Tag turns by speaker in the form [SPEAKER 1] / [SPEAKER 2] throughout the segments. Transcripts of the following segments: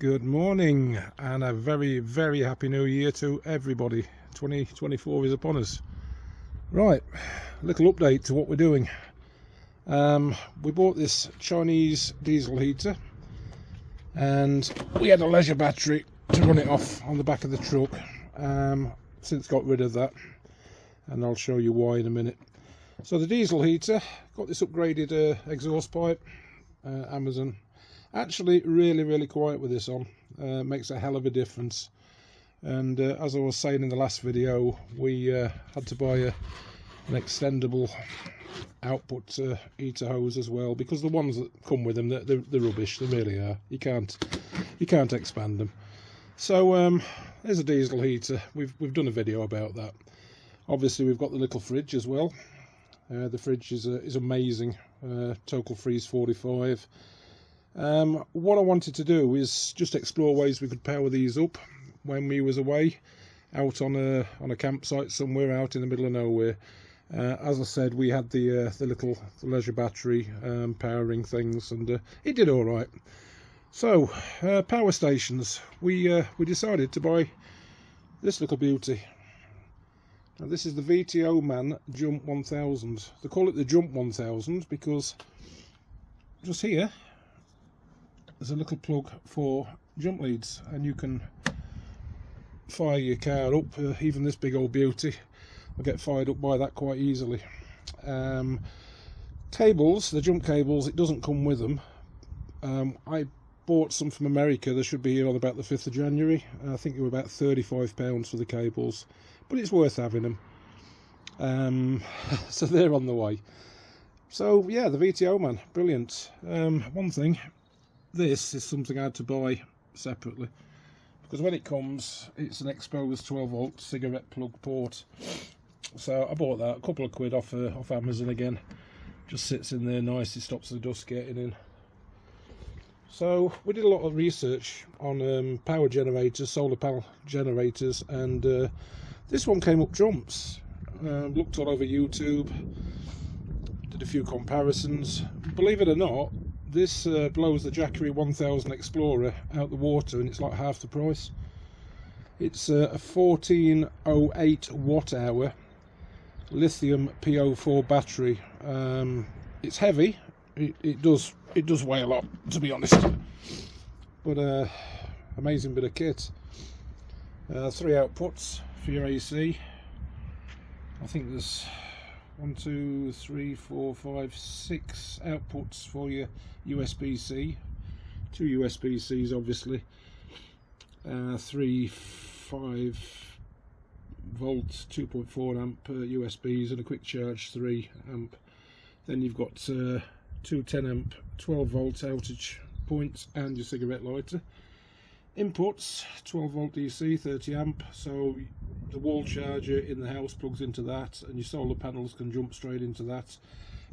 [SPEAKER 1] Good morning and a very happy new year to everybody. 2024 is upon us. Right, a little update to what we're doing. We bought this Chinese diesel heater and we had a leisure battery to run it off on the back of the truck. Since got rid of that, and I'll show you why in a minute. So the diesel heater, got this upgraded exhaust pipe, Amazon. Actually really quiet with this on, makes a hell of a difference. And as I was saying in the last video, we had to buy an extendable output heater hose as well, because the ones that come with them, they're rubbish. They really are. You can't expand them. So there's a diesel heater. We've done a video about that. Obviously we've got the little fridge as well. The fridge is amazing. Total freeze 45. What I wanted to do is just explore ways we could power these up when we was away, out on a campsite somewhere out in the middle of nowhere. As I said, we had the little leisure battery powering things, and it did all right. So power stations, we decided to buy this little beauty. Now this is the VTOMAN Jump 1000. They call it the Jump 1000 because just here there's a little plug for jump leads, and you can fire your car up. Even this big old beauty will get fired up by that quite easily. Cables, the jump cables, it doesn't come with them. I bought some from America. They should be here on about the 5th of January. I think they were about £35 for the cables, but it's worth having them. So they're on the way. So yeah, the VTOMAN, brilliant. One thing, this is something I had to buy separately, because when it comes, it's an exposed 12 volt cigarette plug port. So I bought that, a couple of quid off Amazon again. Just sits in there nice, it stops the dust getting in. So we did a lot of research on power generators, solar panel generators, and this one came up trumps. Looked all over YouTube, did a few comparisons. Believe it or not, this blows the Jackery 1000 Explorer out the water, and it's like half the price. It's a 1408 watt hour lithium PO4 battery. It's heavy. It does weigh a lot, to be honest, but amazing bit of kit. 3 outputs for your AC. I think there's 1, 2, 3, 4, 5, 6 outputs for your USB-C. 2 USB-Cs obviously. 3 5 volt 2.4 amp USBs, and a quick charge 3 amp. Then you've got 2 10 amp 12 volt outage points and your cigarette lighter. Inputs 12 volt DC 30 amp, so the wall charger in the house plugs into that, and your solar panels can jump straight into that.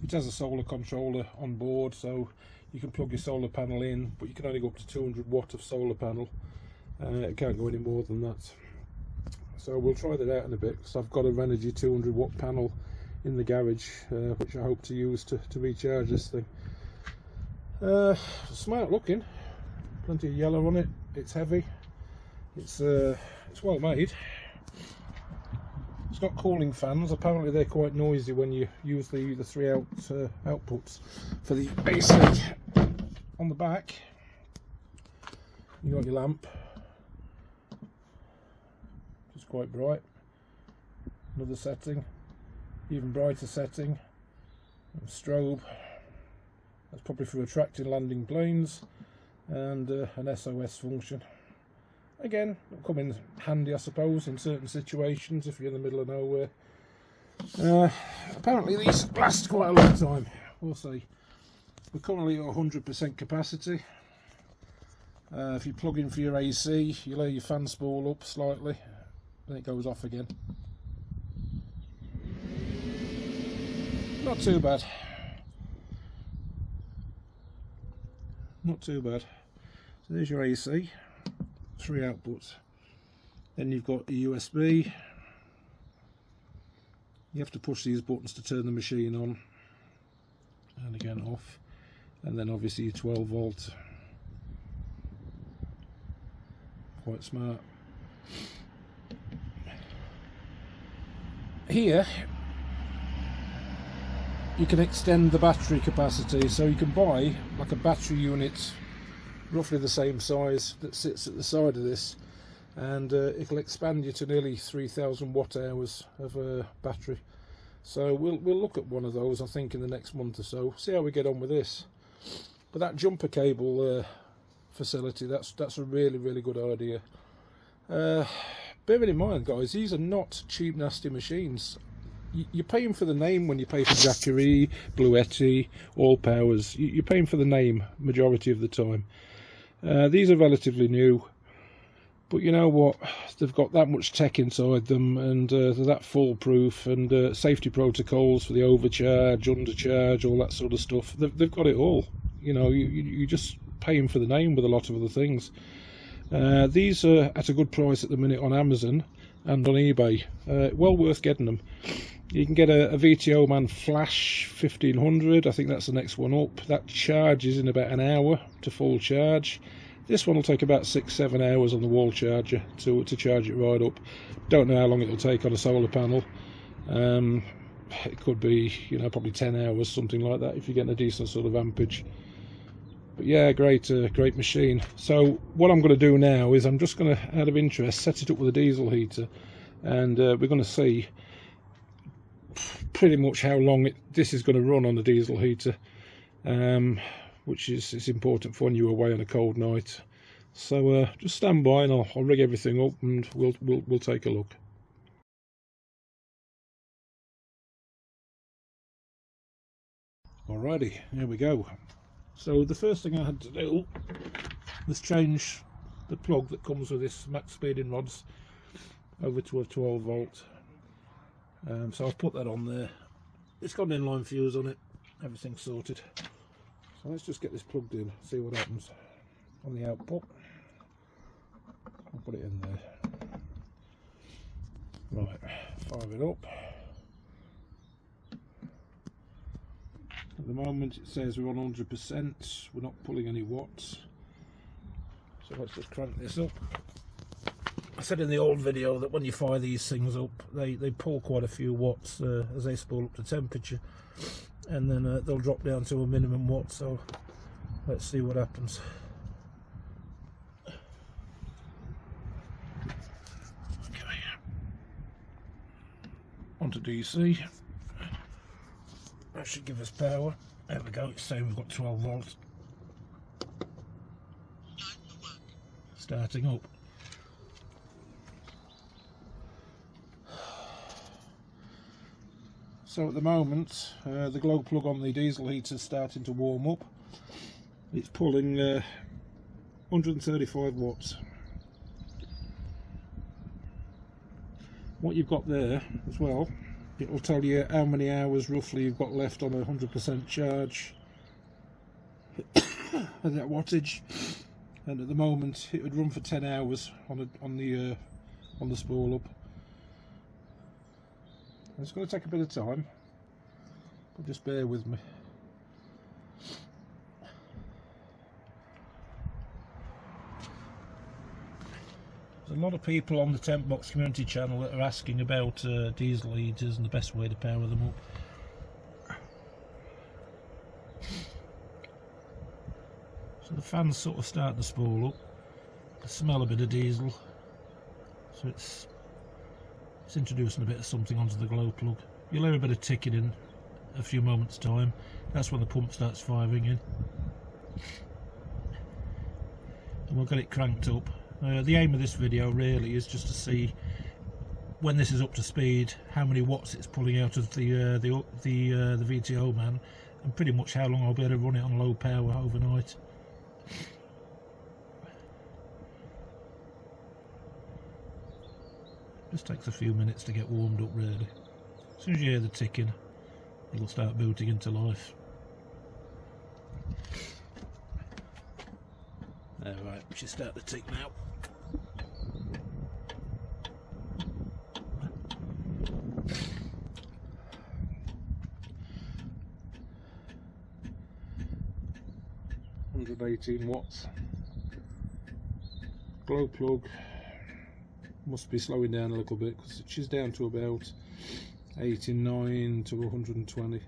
[SPEAKER 1] It has a solar controller on board, so you can plug your solar panel in, but you can only go up to 200 watt of solar panel. It can't go any more than that. So we'll try that out in a bit, because I've got a Renogy 200 watt panel in the garage, which I hope to use to recharge this thing. Smart looking, plenty of yellow on it. It's heavy. It's well made. It's got cooling fans. Apparently they're quite noisy when you use the 3 outputs for the AC. On the back, you got your lamp. It's quite bright. Another setting, even brighter setting. And strobe. That's probably for attracting landing planes. And an SOS function. Again, it'll come in handy, I suppose, in certain situations if you're in the middle of nowhere. Apparently these last quite a long time. We'll see. We're currently at 100% capacity. If you plug in for your AC, you lay your fan spool up slightly, then it goes off again. Not too bad. Not too bad. So there's your AC, 3 outputs. Then you've got your USB. You have to push these buttons to turn the machine on and again off. And then obviously your 12 volt quite smart. Here you can extend the battery capacity, so you can buy like a battery unit roughly the same size that sits at the side of this, and it'll expand you to nearly 3,000 watt hours of battery. So we'll look at one of those, I think, in the next month or so, see how we get on with this. But that jumper cable facility, that's a really good idea. Bearing in mind, guys, these are not cheap, nasty machines. You're paying for the name when you pay for Jackery, Bluetti, All Powers. You're paying for the name majority of the time. These are relatively new, but you know what? They've got that much tech inside them, and they're that foolproof, and safety protocols for the overcharge, undercharge, all that sort of stuff. They've got it all. You know, you're just paying for the name with a lot of other things. These are at a good price at the minute on Amazon and on eBay. Well worth getting them. You can get a VTOMAN Flash 1500, I think that's the next one up. That charges in about an hour to full charge. This one will take about 6-7 hours on the wall charger to charge it right up. Don't know how long it'll take on a solar panel. It could be, you know, probably 10 hours, something like that, if you're getting a decent sort of ampage. But yeah, great machine. So what I'm going to do now is I'm just going to, out of interest, set it up with a diesel heater, and we're going to see pretty much how long this is going to run on the diesel heater, which is important for when you're away on a cold night. So just stand by and I'll rig everything up, and we'll take a look. Alrighty, here we go. So the first thing I had to do was change the plug that comes with this max speeding rods over to a 12 volt. So I've put that on there. It's got an inline fuse on it, everything's sorted. So let's just get this plugged in, see what happens on the output. I'll put it in there. Right, fire it up. At the moment it says we're on 100%, we're not pulling any watts. So let's just crank this up. I said in the old video that when you fire these things up, they pull quite a few watts as they spool up to temperature, and then they'll drop down to a minimum watt. So let's see what happens. Okay. Onto DC. That should give us power. There we go, it's saying we've got 12 volts. Starting up. So at the moment, the glow plug on the diesel heater is starting to warm up. It's pulling 135 watts. What you've got there as well, it will tell you how many hours roughly you've got left on a 100% charge at that wattage. And at the moment, it would run for 10 hours on the spool up. It's going to take a bit of time, but just bear with me. There's a lot of people on the Tentbox community channel that are asking about diesel heaters and the best way to power them up. So the fans sort of start to spool up. They smell a bit of diesel, so it's introducing a bit of something onto the glow plug. You'll hear a bit of ticking in a few moments time. That's when the pump starts firing in, and we'll get it cranked up. The aim of this video really is just to see, when this is up to speed, how many watts it's pulling out of the VTOMAN, and pretty much how long I'll be able to run it on low power overnight. Just takes a few minutes to get warmed up really. As soon as you hear the ticking, it'll start booting into life. Alright, we should start to tick now. (118 watts). glow plug must be slowing down a little bit, because she's down to about 89 to 120.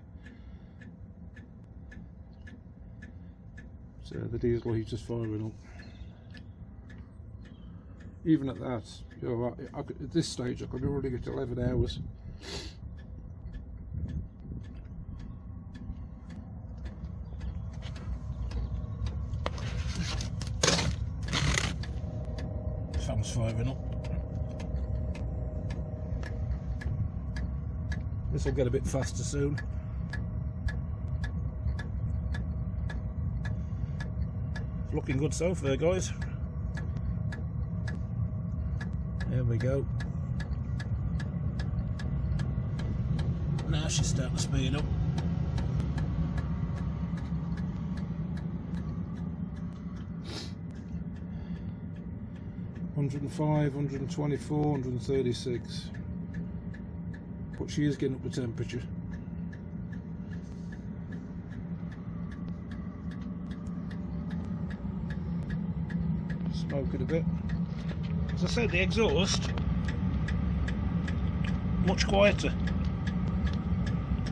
[SPEAKER 1] So the diesel heat just firing up. Even at that, you know, at this stage I could be running it 11 hours. Fan's firing up. This will get a bit faster soon. It's looking good so far, guys. There we go. Now she's starting to speed up. $105, $124, $136. But she is getting up the temperature. Smoke it a bit. As I said, the exhaust much quieter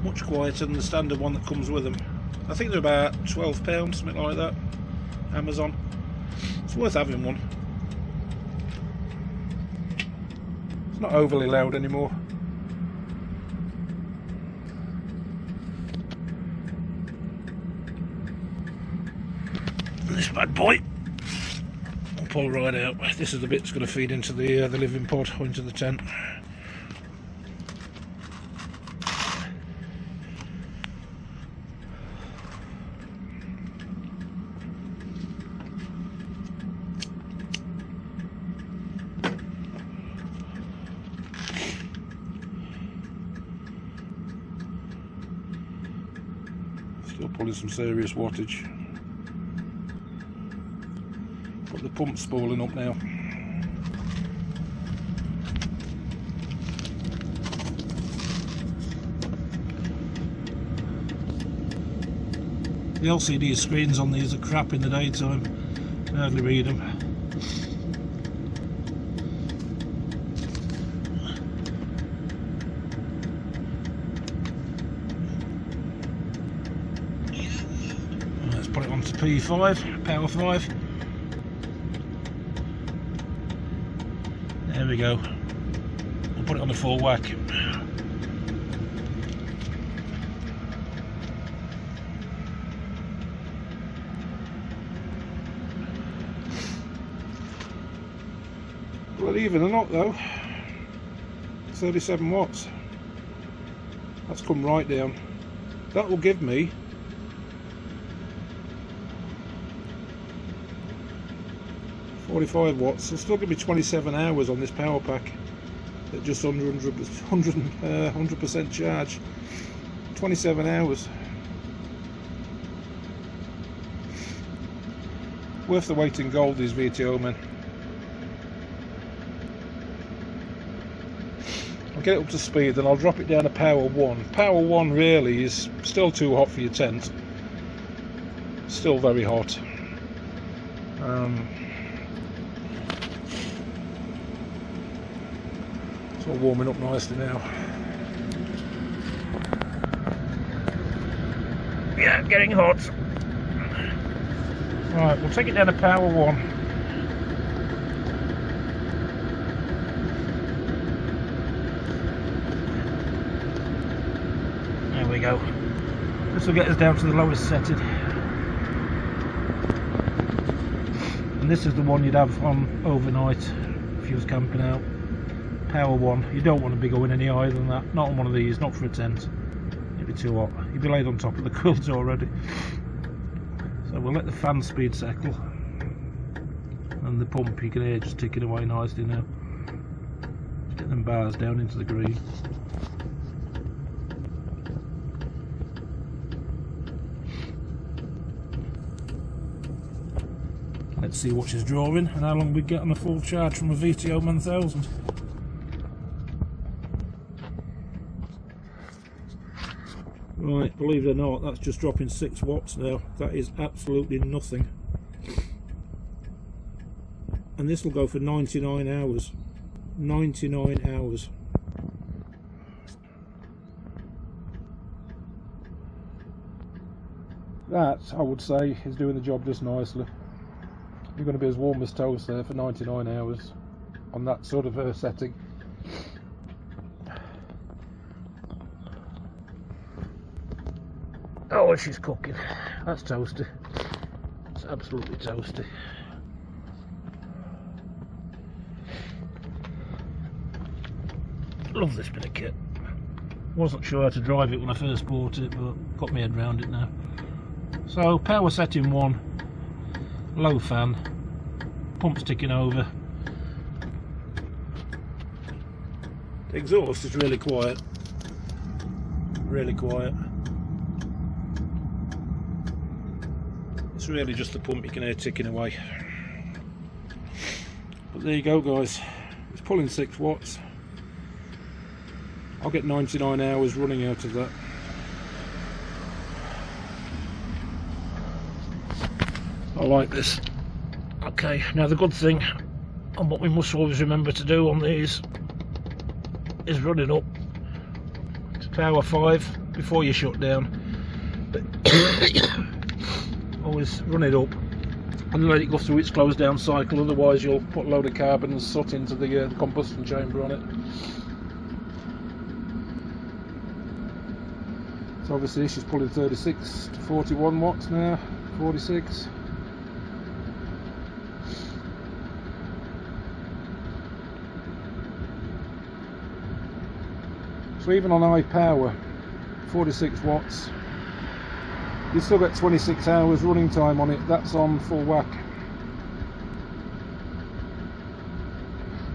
[SPEAKER 1] than the standard one that comes with them. I think they're about £12, something like that. Amazon. It's worth having one. It's not overly loud anymore. This bad boy, I'll pull right out. This is the bit that's going to feed into the living pod, or into the tent. Still pulling some serious wattage. But the pump's spooling up now. The LCD screens on these are crap in the daytime. I can hardly read them. Let's put it onto P5, power 5. There we go. We'll put it on the full whack. Well, even or not though, 37 watts. That's come right down. That will give me 45 watts. It'll still give me 27 hours on this power pack at just under 100% charge. 27 hours. Worth the weight in gold, these VTOMAN. I'll get it up to speed, then I'll drop it down to power 1. Power 1 really is still too hot for your tent. Still very hot. It's all warming up nicely now. Yeah, getting hot. Right, we'll take it down to power 1. There we go. This will get us down to the lowest setting. And this is the one you'd have on overnight if you was camping out. Power 1. You don't want to be going any higher than that. Not on one of these, not for a tent. It'd be too hot. You'd be laid on top of the quilt already. So we'll let the fan speed settle. And the pump you can hear just ticking away nicely now. Just get them bars down into the green. Let's see what she's drawing and how long we get on a full charge from a VTOMAN 1000. Right, believe it or not, that's just dropping 6 watts now. That is absolutely nothing. and this will go for 99 hours. 99 hours. That, I would say, is doing the job just nicely. You're going to be as warm as toast there for 99 hours on that sort of setting. Oh, she's cooking. That's toasty. It's absolutely toasty. Love this bit of kit. Wasn't sure how to drive it when I first bought it, but got my head around it now. So power setting 1, low fan, pump's ticking over. The exhaust is really quiet. Really quiet. It's really just the pump you can hear ticking away. But there you go, guys. It's pulling 6 watts. I'll get 99 hours running out of that. I like this. Okay, now the good thing, and what we must always remember to do on these, is run it up to power 5 before you shut down. But always run it up and let it go through its closed down cycle, otherwise you'll put a load of carbon and soot into the combustion chamber on it. So obviously she's pulling 36 to 41 watts now, 46. So even on high power, 46 watts, you still get 26 hours running time on it. That's on full whack.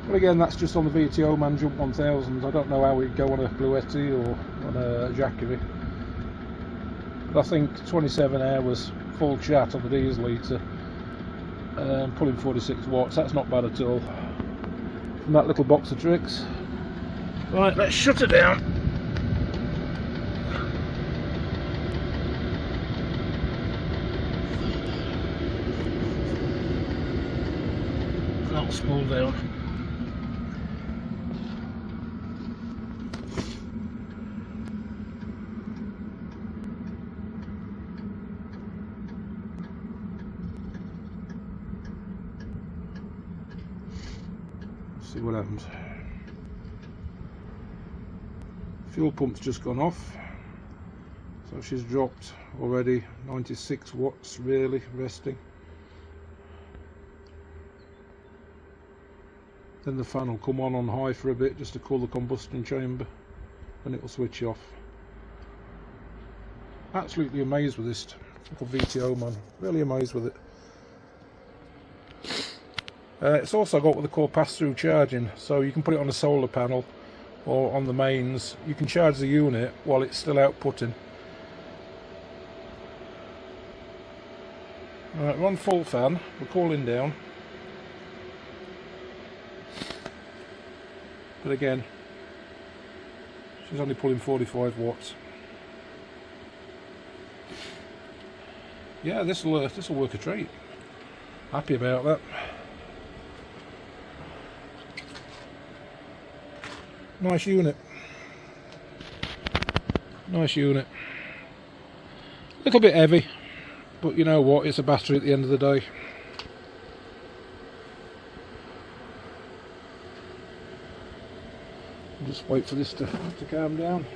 [SPEAKER 1] But again, that's just on the VTOMAN Jump 1000. I don't know how it'd go on a Bluetti or on a Jackery. But I think 27 hours full chat on the diesel heater, pulling 46 watts, that's not bad at all. From that little box of tricks. Right, let's shut it down. That'll spool down. See what happens. Fuel pump's just gone off, so she's dropped already 96 watts really resting. Then the fan will come on high for a bit just to cool the combustion chamber, and it will switch off. Absolutely amazed with this little VTOMAN, really amazed with it. It's also got what they call pass-through charging, so you can put it on a solar panel or on the mains. You can charge the unit while it's still outputting. Right, we're on full fan, we're cooling down. But again, she's only pulling 45 watts. Yeah, this'll work a treat. Happy about that. Nice unit. Nice unit. Little bit heavy, but you know what, it's a battery at the end of the day. Just wait for this to calm down.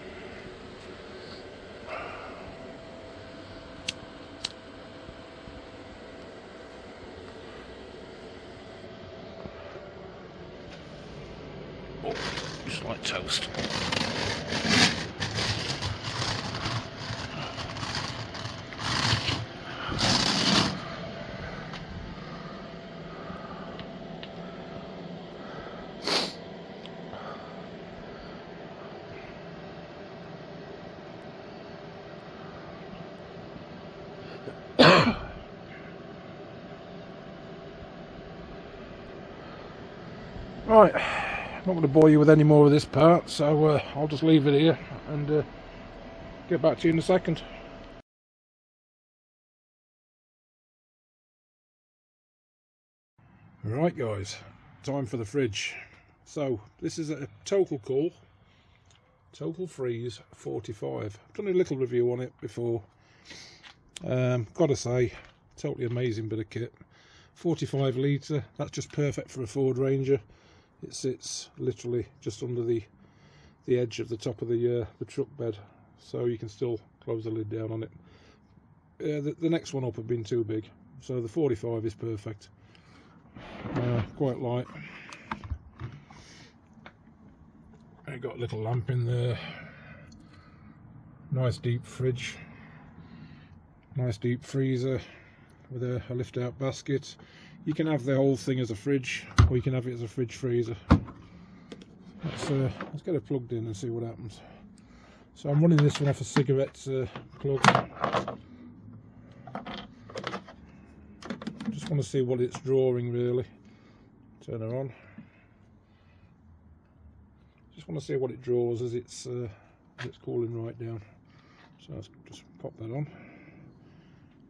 [SPEAKER 1] Oh, just like toast. Right, I'm not going to bore you with any more of this part, so I'll just leave it here and get back to you in a second. Right guys, time for the fridge. So this is a Total Freeze 45. I've done a little review on it before. Gotta say, totally amazing bit of kit. 45 litre, that's just perfect for a Ford Ranger. It sits literally just under the edge of the top of the truck bed, so you can still close the lid down on it. The next one up had been too big, so the 45 is perfect. Quite light. I got a little lamp in there. Nice deep fridge. Nice deep freezer with a lift out basket. You can have the whole thing as a fridge, or you can have it as a fridge freezer. Let's get it plugged in and see what happens. So I'm running this one off a cigarette plug. Just want to see what it's drawing really. Turn her on. Just want to see what it draws as it's cooling right down. So let's just pop that on.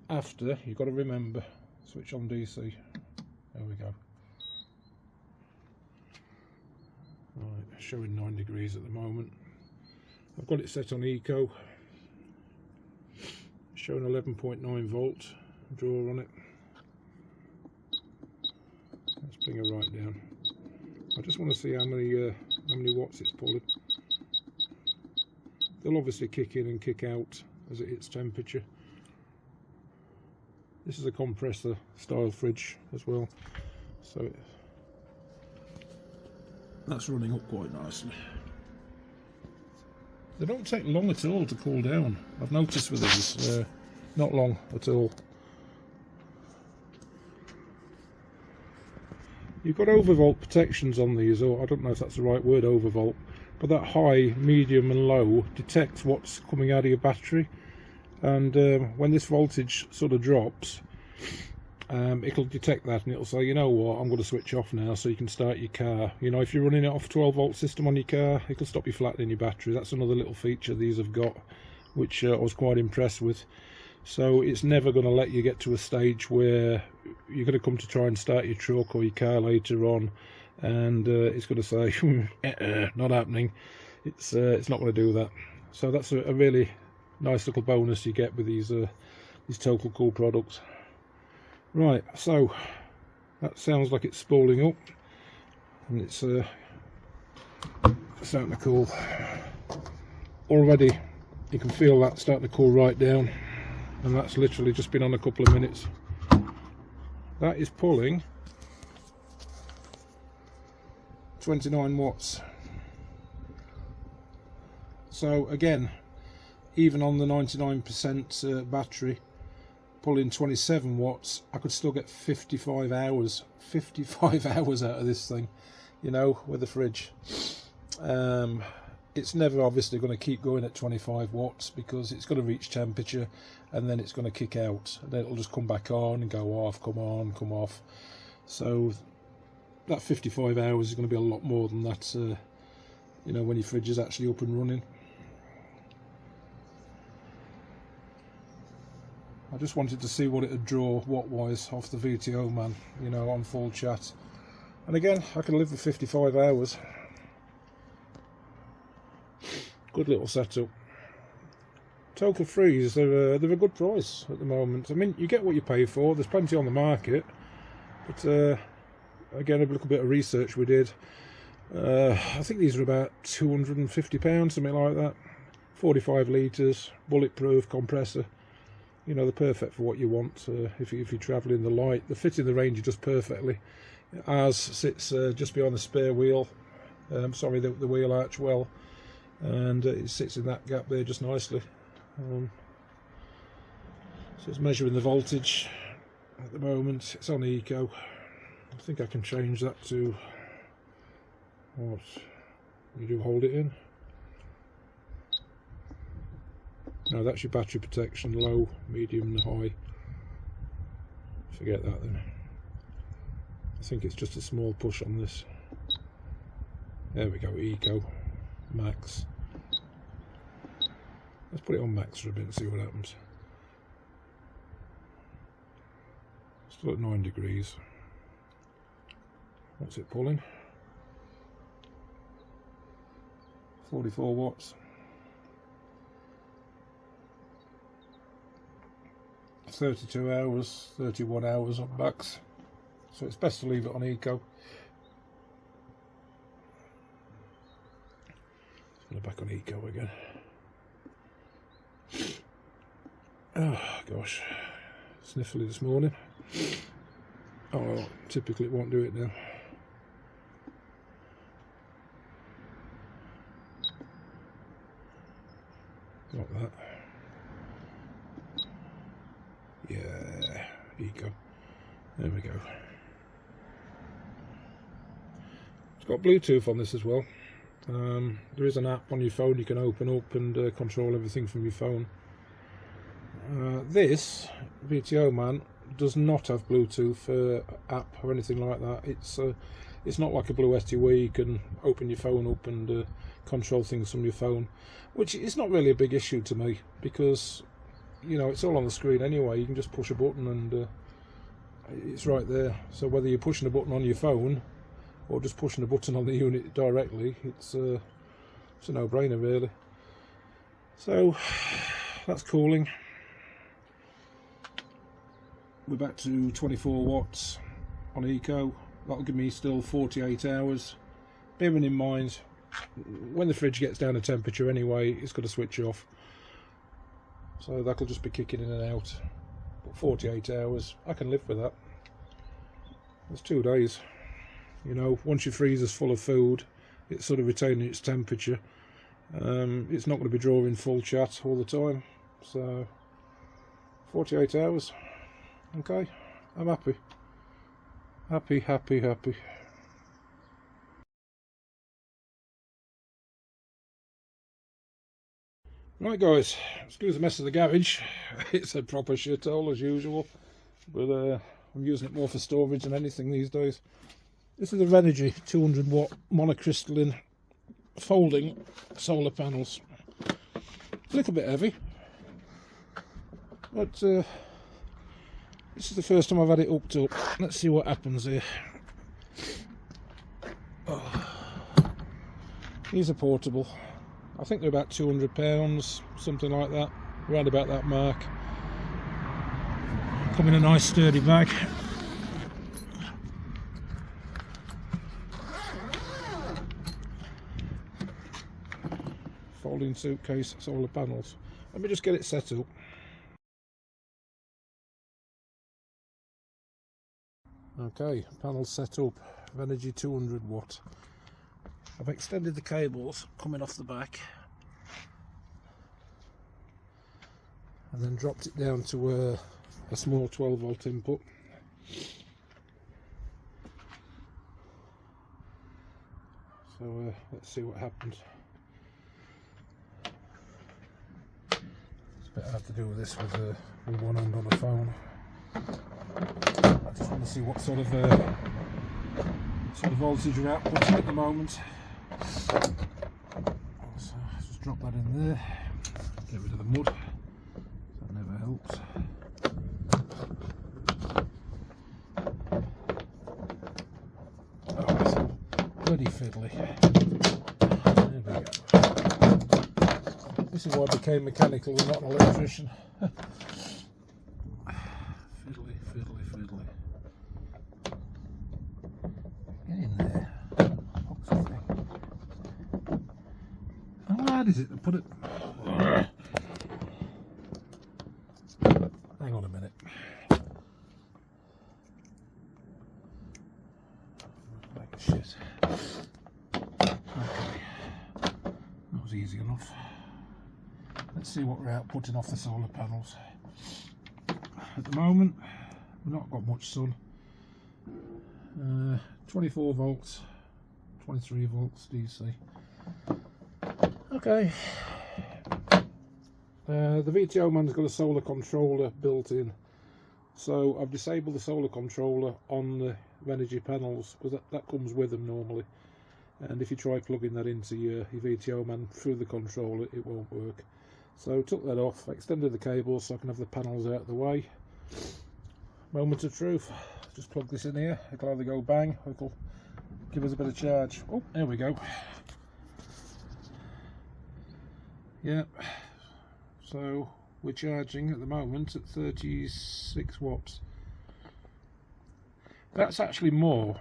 [SPEAKER 1] After, you've got to remember, switch on DC. There we go. Right, showing 9 degrees at the moment. I've got it set on Eco. Showing 11.9 volt draw on it. Let's bring her right down. I just want to see how many watts it's pulling. They'll obviously kick in and kick out as it hits temperature. This is a compressor style fridge as well, so that's running up quite nicely. They don't take long at all to cool down. I've noticed with these, not long at all. You've got overvolt protections on these, or I don't know if that's the right word, overvolt, but that high, medium and low detects what's coming out of your battery, and when this voltage sort of drops, it'll detect that and it'll say, you know what, I'm going to switch off now so you can start your car. You know, if you're running it off 12 volt system on your car, it'll stop you flattening your battery. That's another little feature these have got, which I was quite impressed with. So it's never going to let you get to a stage where you're going to come to try and start your truck or your car later on, and it's going to say, not happening. It's not going to do that. So that's a really nice little bonus you get with these Total Cool products. Right, so that sounds like it's spooling up, and it's starting to cool. Already you can feel that starting to cool right down, and that's literally just been on a couple of minutes. That is pulling 29 watts. So again, even on the 99% battery, pulling 27 watts, I could still get 55 hours out of this thing, you know, with the fridge. It's never obviously going to keep going at 25 watts because it's going to reach temperature and then it's going to kick out, and then it'll just come back on and go off, come on, come off. So that 55 hours is going to be a lot more than that, you know, when your fridge is actually up and running. I just wanted to see what it would draw watt-wise off the VTOMAN, you know, on full chat. And again, I can live with 55 hours. Good little setup. Total Freeze, they're a good price at the moment. I mean, you get what you pay for. There's plenty on the market. But again, a little bit of research we did. I think these are about £250, something like that. 45 litres, bulletproof compressor. You know, they're perfect for what you want if you're travelling the light. They fit in the Ranger just perfectly. Ours sits just behind the spare wheel, the wheel arch well, and it sits in that gap there just nicely. So it's measuring the voltage at the moment. It's on Eco. I think I can change that to what you do, hold it in. No, that's your battery protection, low, medium and high. Forget that then. I think it's just a small push on this. There we go, Eco, Max. Let's put it on Max for a bit and see what happens. Still at 9 degrees. What's it pulling? 44 watts. 32 hours, 31 hours on max. So it's best to leave it on eco. Let's put it back on eco again. Oh gosh, sniffly this morning. Oh, typically it won't do it now. Not that. Yeah, eco. There we go. It's got Bluetooth on this as well. There is an app on your phone you can open up and control everything from your phone. This VTOMAN does not have Bluetooth app or anything like that. It's not like a Blue Yeti where you can open your phone up and control things from your phone, which is not really a big issue to me because, you know, it's all on the screen anyway. You can just push a button and it's right there. So whether you're pushing a button on your phone or just pushing a button on the unit directly, it's a no-brainer really. So that's cooling. We're back to 24 watts on eco. That'll give me still 48 hours. Bearing in mind, when the fridge gets down to temperature anyway, it's got to switch off. So that'll just be kicking in and out. But 48 hours, I can live with that. It's 2 days. You know, once your freezer's full of food, it's sort of retaining its temperature. It's not going to be drawing full chat all the time. So 48 hours. Okay, I'm happy. Happy, happy, happy. Right guys, excuse the mess of the garage. It's a proper shithole as usual, but I'm using it more for storage than anything these days. This is a Energy 200 watt monocrystalline folding solar panels. A little bit heavy, but this is the first time I've had it hooked up. Let's see what happens here. Oh. These are portable. I think they're about £200, something like that, around about that mark. Come in a nice sturdy bag. Folding suitcase solar panels. Let me just get it set up. Okay, panels set up. Energy 200 watt. I've extended the cables coming off the back and then dropped it down to a small 12 volt input. So let's see what happens. It's a bit hard to do with this with one hand on the phone. I just want to see what sort of voltage you're outputting at the moment. So just drop that in there, get rid of the mud, that never helps. Oh, it's all bloody fiddly. There we go. This is why I became mechanical and not an electrician. Fiddly, fiddly, fiddly. Get in there. How hard is it to put it? Hang on a minute. Like a shit. Okay. That was easy enough. Let's see what we're outputting off the solar panels. At the moment, we've not got much sun. 24 volts, 23 volts DC. Okay. The VTOMAN's got a solar controller built in, so I've disabled the solar controller on the Energy panels because that comes with them normally, and if you try plugging that into your VTOMAN through the controller, it won't work. So took that off, extended the cables so I can have the panels out of the way. Moment of truth, just plug this in here, it'll either go bang or it'll give us a bit of charge. Oh, there we go. Yeah, so we're charging at the moment at 36 watts. That's actually more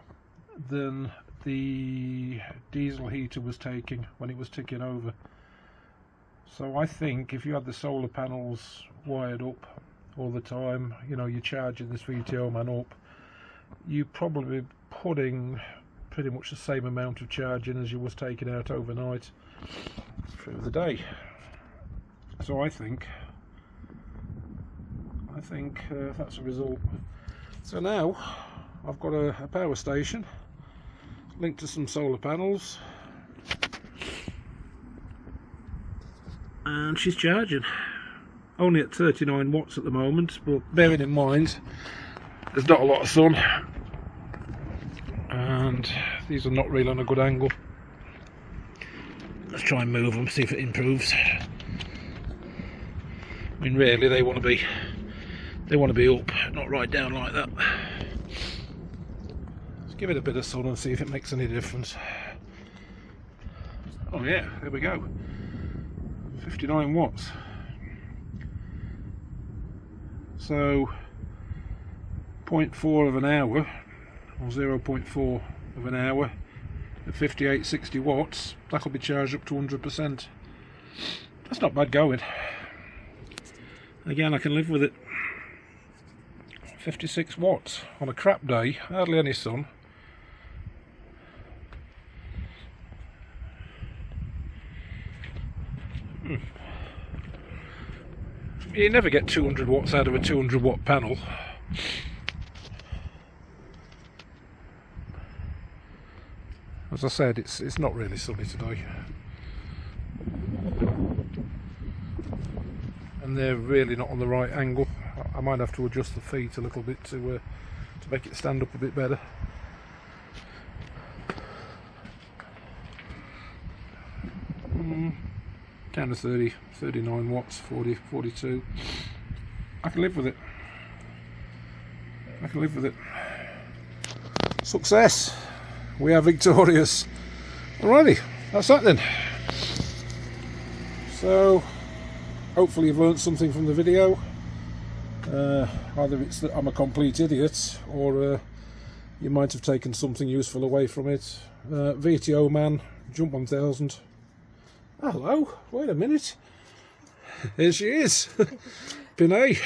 [SPEAKER 1] than the diesel heater was taking when it was ticking over. So I think if you had the solar panels wired up all the time, you know, you're charging this VTOMAN up, you're probably putting pretty much the same amount of charge in as you was taking out overnight through the day. So I think that's a result. So now I've got a power station linked to some solar panels, and she's charging. Only at 39 watts at the moment, but bearing in mind there's not a lot of sun and these are not really on a good angle. Let's try and move them, see if it improves. I mean, really they want to be up, not right down like that. Let's give it a bit of sun and see if it makes any difference. Oh yeah, there we go. 59 watts. So 0.4 of an hour, or 0.4 of an hour at 58-60 watts, that'll be charged up to 100%. That's not bad going. Again, I can live with it. 56 watts on a crap day, hardly any sun. You never get 200 watts out of a 200 watt panel. As I said, it's not really sunny today, and they're really not on the right angle. I might have to adjust the feet a little bit to make it stand up a bit better. Down to 30, 39 watts, 40, 42. I can live with it. I can live with it. Success! We are victorious. Alrighty, that's that then. So, hopefully you've learned something from the video. Either it's that I'm a complete idiot, or you might have taken something useful away from it. VTOMAN Jump 1000. Oh, hello, wait a minute. Here she is. PINAY.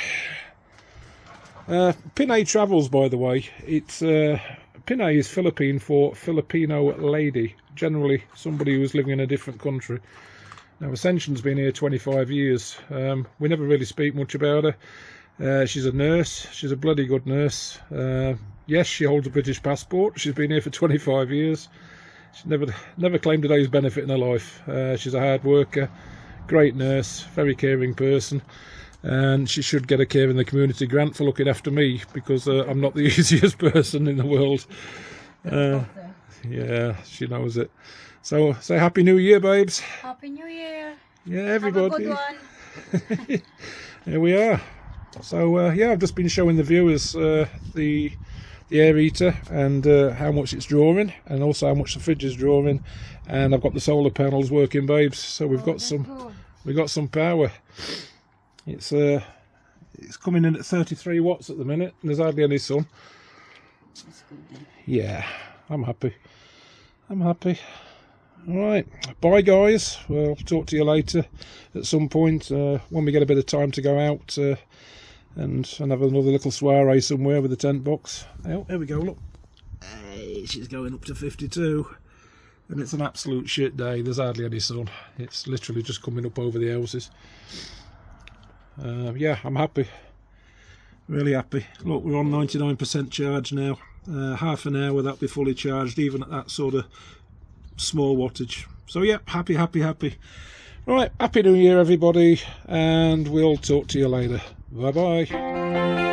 [SPEAKER 1] PINAY travels, by the way. It's PINAY is Philippine for Filipino lady, generally somebody who's living in a different country. Now, Ascension's been here 25 years. We never really speak much about her. She's a nurse. She's a bloody good nurse. Yes, she holds a British passport. She's been here for 25 years. She's never claimed a day's benefit in her life. She's a hard worker, great nurse, very caring person, and she should get a Care in the Community grant for looking after me, because I'm not the easiest person in the world. Yeah, she knows it. So say Happy New Year, babes. Happy New Year. Yeah, everybody. Have a good one. Here we are. So yeah, I've just been showing the viewers the air heater and how much it's drawing, and also how much the fridge is drawing, and I've got the solar panels working, babes. So we've got some power. It's coming in at 33 watts at the minute, and there's hardly any sun. That's good then. Yeah, I'm happy. I'm happy. Alright, bye guys. We'll talk to you later at some point when we get a bit of time to go out and have another little soiree somewhere with the tent box. Oh, there we go, look. Hey, she's going up to 52. And it's an absolute shit day. There's hardly any sun. It's literally just coming up over the houses. Yeah, I'm happy. Really happy. Look, we're on 99% charge now. Half an hour that'll be fully charged, even at that sort of small wattage. So yeah, happy. Right, Happy New Year everybody, and we'll talk to you later. Bye bye.